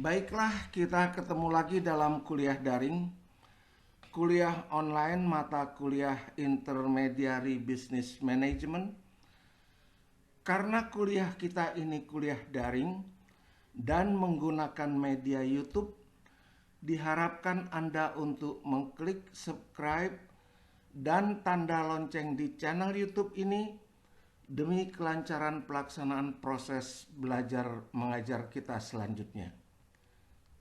Baiklah, kita ketemu lagi dalam kuliah daring, kuliah online mata kuliah Intermediary Business Management. Karena kuliah kita ini kuliah daring dan menggunakan media YouTube, diharapkan Anda untuk mengklik subscribe dan tanda lonceng di channel YouTube ini demi kelancaran pelaksanaan proses belajar mengajar kita selanjutnya.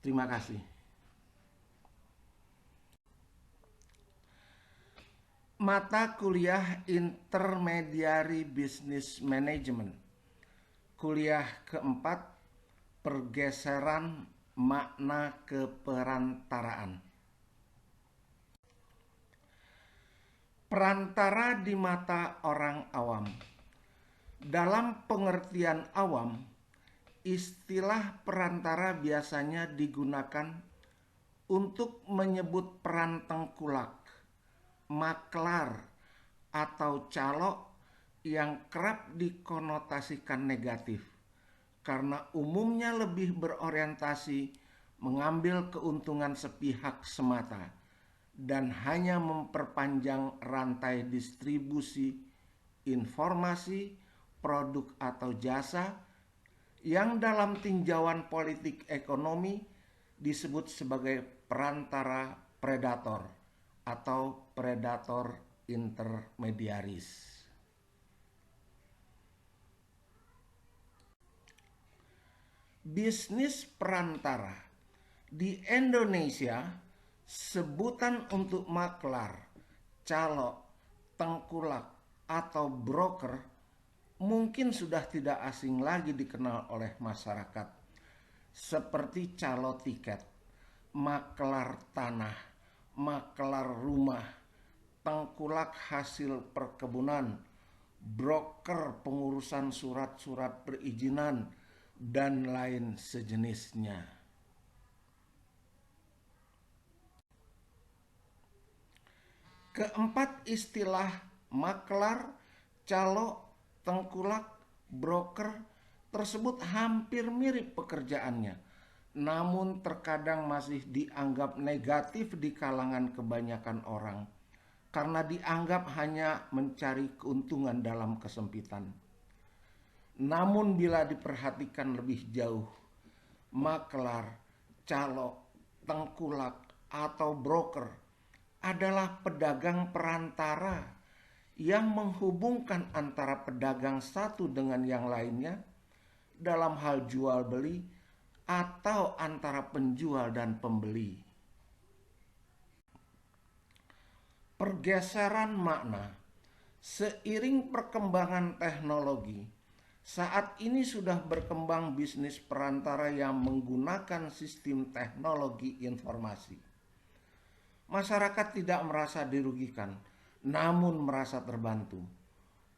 Terima kasih. Mata kuliah Intermediary Business Management. Kuliah keempat, pergeseran makna keperantaraan. Perantara di mata orang awam. Dalam pengertian awam, istilah perantara biasanya digunakan untuk menyebut peran tengkulak, maklar, atau calo yang kerap dikonotasikan negatif karena umumnya lebih berorientasi mengambil keuntungan sepihak semata dan hanya memperpanjang rantai distribusi informasi, produk atau jasa yang dalam tinjauan politik ekonomi disebut sebagai perantara predator atau predator intermediaris. Bisnis perantara di Indonesia, sebutan untuk maklar, calo, tengkulak, atau broker mungkin sudah tidak asing lagi dikenal oleh masyarakat, seperti calo tiket, maklar tanah, maklar rumah, tengkulak hasil perkebunan, broker pengurusan surat-surat perizinan, dan lain sejenisnya. Keempat istilah maklar, calo, tengkulak, broker tersebut hampir mirip pekerjaannya, namun terkadang masih dianggap negatif di kalangan kebanyakan orang karena dianggap hanya mencari keuntungan dalam kesempitan. Namun bila diperhatikan lebih jauh, maklar, calo, tengkulak, atau broker adalah pedagang perantara yang menghubungkan antara pedagang satu dengan yang lainnya dalam hal jual beli atau antara penjual dan pembeli. Pergeseran makna. Seiring perkembangan teknologi, saat ini sudah berkembang bisnis perantara yang menggunakan sistem teknologi informasi. Masyarakat tidak merasa dirugikan, namun merasa terbantu.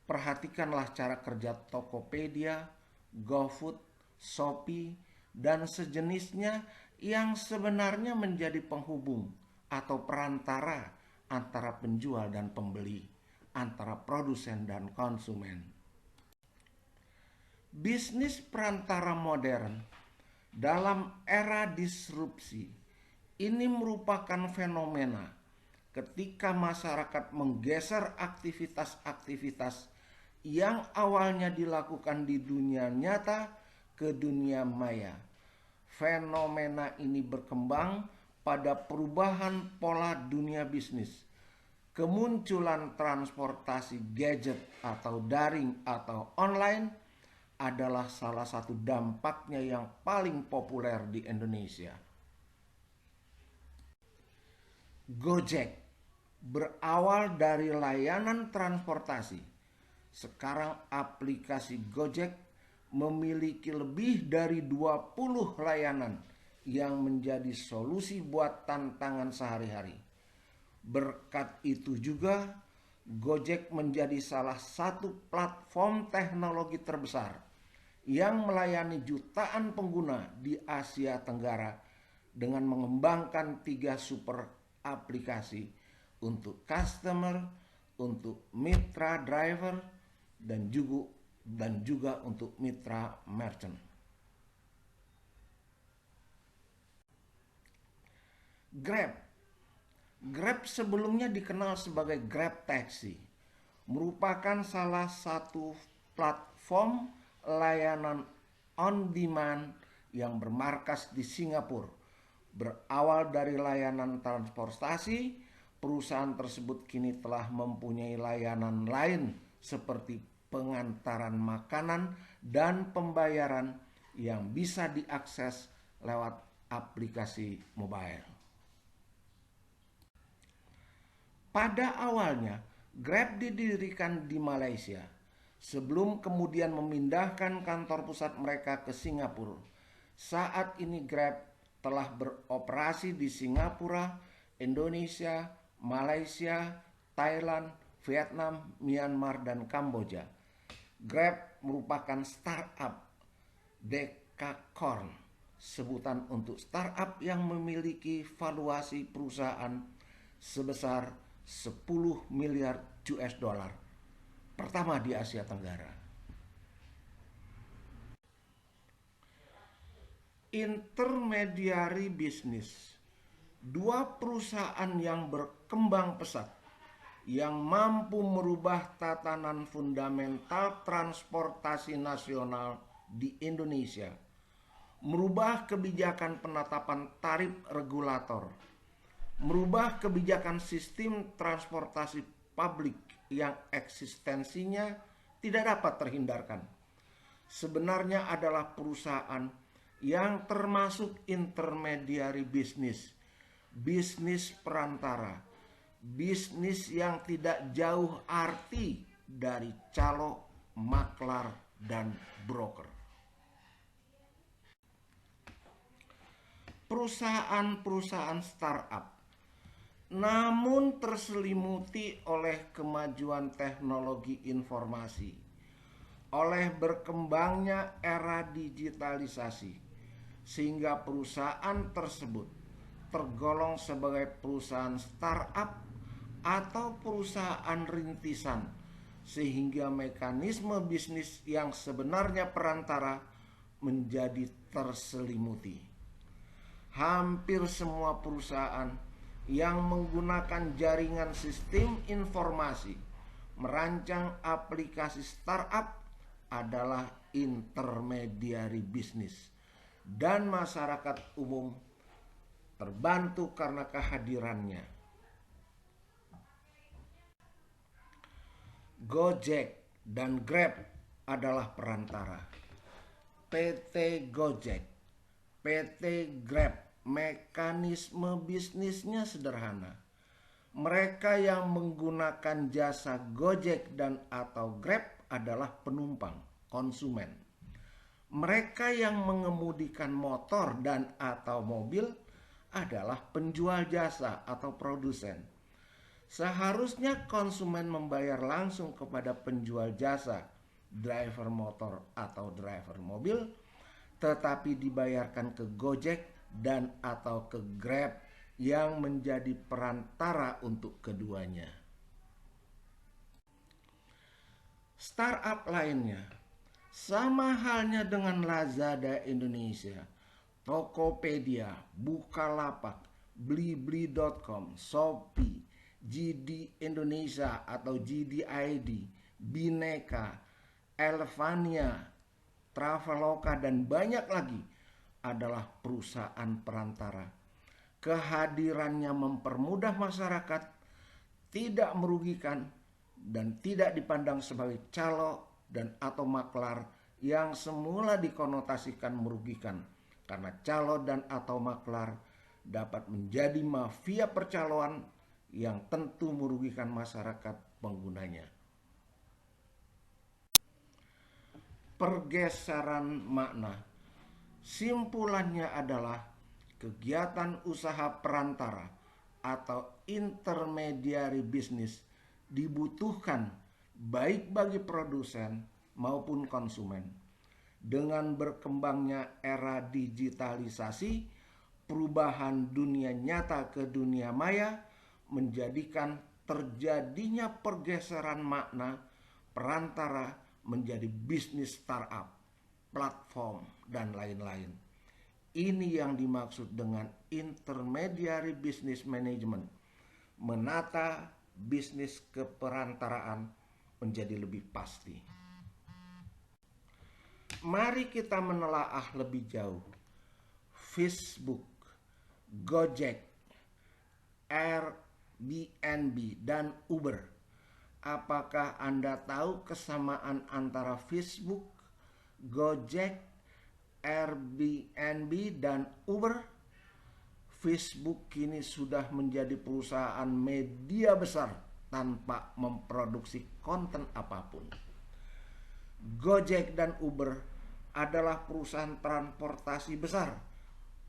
Perhatikanlah cara kerja Tokopedia, GoFood, Shopee, dan sejenisnya yang sebenarnya menjadi penghubung atau perantara antara penjual dan pembeli, antara produsen dan konsumen. Bisnis perantara modern dalam era disrupsi ini merupakan fenomena ketika masyarakat menggeser aktivitas-aktivitas yang awalnya dilakukan di dunia nyata ke dunia maya. Fenomena ini berkembang pada perubahan pola dunia bisnis, kemunculan transportasi gadget atau daring atau online adalah salah satu dampaknya yang paling populer di Indonesia. Gojek berawal dari layanan transportasi. Sekarang aplikasi Gojek memiliki lebih dari 20 layanan yang menjadi solusi buat tantangan sehari-hari. Berkat itu juga Gojek menjadi salah satu platform teknologi terbesar yang melayani jutaan pengguna di Asia Tenggara dengan mengembangkan 3 super aplikasi untuk customer, untuk mitra driver, dan juga untuk mitra merchant. Grab. Grab sebelumnya dikenal sebagai Grab Taxi, merupakan salah satu platform layanan on demand yang bermarkas di Singapura. Berawal dari layanan transportasi, perusahaan tersebut kini telah mempunyai layanan lain seperti pengantaran makanan dan pembayaran yang bisa diakses lewat aplikasi mobile. Pada awalnya, Grab didirikan di Malaysia sebelum kemudian memindahkan kantor pusat mereka ke Singapura. Saat ini Grab telah beroperasi di Singapura, Indonesia, Malaysia, Thailand, Vietnam, Myanmar, dan Kamboja. Grab merupakan startup dekakorn, sebutan untuk startup yang memiliki valuasi perusahaan sebesar 10 miliar US dollar, pertama di Asia Tenggara. Intermediary bisnis, dua perusahaan yang berkembang pesat yang mampu merubah tatanan fundamental transportasi nasional di Indonesia, merubah kebijakan penetapan tarif regulator, merubah kebijakan sistem transportasi publik yang eksistensinya tidak dapat terhindarkan. Sebenarnya adalah perusahaan yang termasuk intermediary bisnis, bisnis perantara, bisnis yang tidak jauh arti dari calo, maklar, dan broker. Perusahaan-perusahaan startup namun terselimuti oleh kemajuan teknologi informasi, oleh berkembangnya era digitalisasi, sehingga perusahaan tersebut tergolong sebagai perusahaan startup atau perusahaan rintisan, sehingga mekanisme bisnis yang sebenarnya perantara menjadi terselimuti. Hampir semua perusahaan yang menggunakan jaringan sistem informasi merancang aplikasi startup adalah intermediary bisnis, dan masyarakat umum terbantu karena kehadirannya. Gojek dan Grab adalah perantara. PT Gojek, PT Grab, mekanisme bisnisnya sederhana. Mereka yang menggunakan jasa Gojek dan atau Grab adalah penumpang, konsumen. Mereka yang mengemudikan motor dan atau mobil adalah penjual jasa atau produsen. Seharusnya konsumen membayar langsung kepada penjual jasa, driver motor atau driver mobil, tetapi dibayarkan ke Gojek dan atau ke Grab yang menjadi perantara untuk keduanya. Startup lainnya sama halnya dengan Lazada Indonesia, Tokopedia, Bukalapak, Blibli.com, Shopee, JD Indonesia atau JDID, Bineka, Elvania, Traveloka, dan banyak lagi adalah perusahaan perantara. Kehadirannya mempermudah masyarakat, tidak merugikan, dan tidak dipandang sebagai calo dan atau maklar yang semula dikonotasikan merugikan, karena calo dan atau maklar dapat menjadi mafia percaloan yang tentu merugikan masyarakat penggunanya. Pergeseran makna. Simpulannya adalah kegiatan usaha perantara atau intermediary bisnis dibutuhkan baik bagi produsen maupun konsumen. Dengan berkembangnya era digitalisasi, perubahan dunia nyata ke dunia maya menjadikan terjadinya pergeseran makna perantara menjadi bisnis startup, platform, dan lain-lain. Ini yang dimaksud dengan intermediary business management. Menata bisnis keperantaraan menjadi lebih pasti. Mari kita menelaah lebih jauh. Facebook, Gojek, Airbnb, dan Uber. Apakah Anda tahu kesamaan antara Facebook, Gojek, Airbnb, dan Uber? Facebook kini sudah menjadi perusahaan media besar tanpa memproduksi konten apapun. Gojek dan Uber adalah perusahaan transportasi besar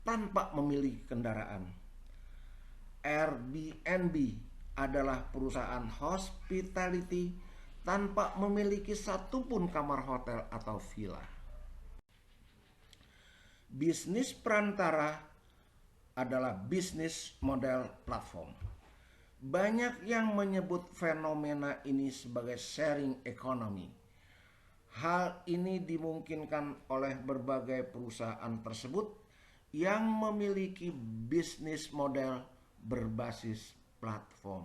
tanpa memiliki kendaraan. Airbnb adalah perusahaan hospitality tanpa memiliki satupun kamar hotel atau villa. Bisnis perantara adalah bisnis model platform. Banyak yang menyebut fenomena ini sebagai sharing economy. Hal ini dimungkinkan oleh berbagai perusahaan tersebut yang memiliki bisnis model berbasis platform.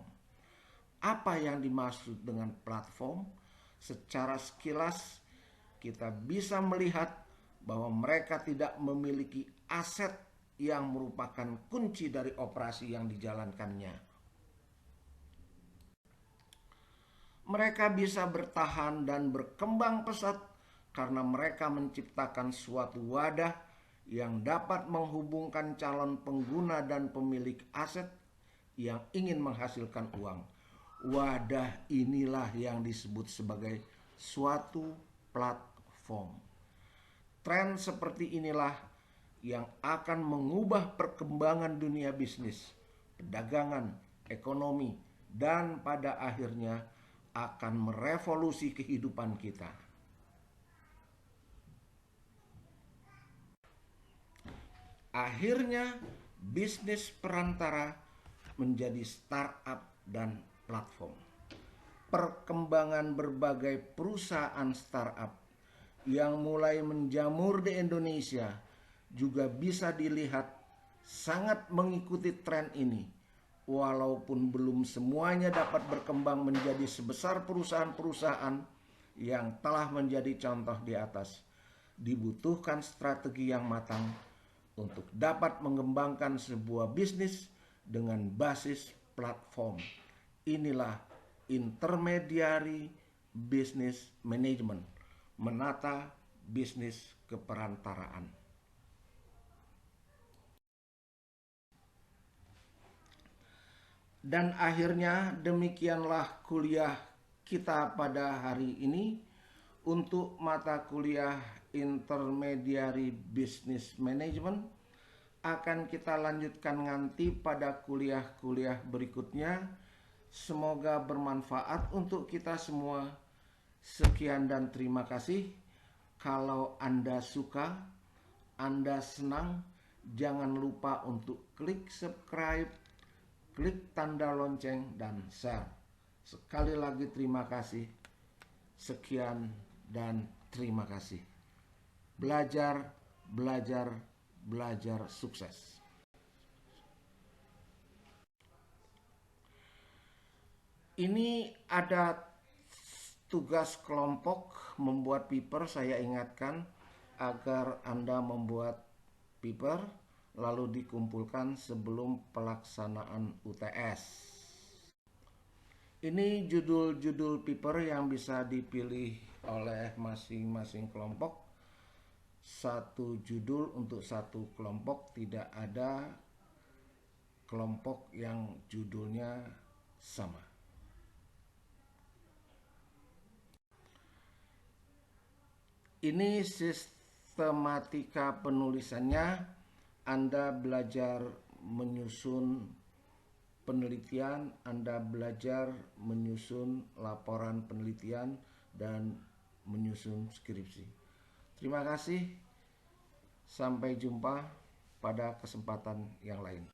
Apa yang dimaksud dengan platform? Secara sekilas kita bisa melihat bahwa mereka tidak memiliki aset yang merupakan kunci dari operasi yang dijalankannya. Mereka bisa bertahan dan berkembang pesat karena mereka menciptakan suatu wadah yang dapat menghubungkan calon pengguna dan pemilik aset yang ingin menghasilkan uang. Wadah inilah yang disebut sebagai suatu platform. Tren seperti inilah yang akan mengubah perkembangan dunia bisnis, perdagangan, ekonomi, dan pada akhirnya akan merevolusi kehidupan kita. Akhirnya, bisnis perantara menjadi startup dan platform. Perkembangan berbagai perusahaan startup yang mulai menjamur di Indonesia juga bisa dilihat sangat mengikuti tren ini. Walaupun belum semuanya dapat berkembang menjadi sebesar perusahaan-perusahaan yang telah menjadi contoh di atas, dibutuhkan strategi yang matang untuk dapat mengembangkan sebuah bisnis dengan basis platform. Inilah intermediary business management, menata bisnis keperantaraan. Dan akhirnya demikianlah kuliah kita pada hari ini. Untuk mata kuliah Intermediary Business Management akan kita lanjutkan nanti pada kuliah-kuliah berikutnya. Semoga bermanfaat untuk kita semua. Sekian dan terima kasih. Kalau Anda suka, Anda senang, jangan lupa untuk klik subscribe, klik tanda lonceng, dan share. Sekali lagi terima kasih. Sekian dan terima kasih. Belajar, belajar, belajar, sukses. Ini ada tugas kelompok membuat paper. Saya ingatkan agar Anda membuat paper lalu dikumpulkan sebelum pelaksanaan UTS. Ini judul-judul paper yang bisa dipilih oleh masing-masing kelompok. Satu judul untuk satu kelompok, tidak ada kelompok yang judulnya sama. Ini sistematika penulisannya. Anda belajar menyusun penelitian, Anda belajar menyusun laporan penelitian dan menyusun skripsi. Terima kasih. Sampai jumpa pada kesempatan yang lain.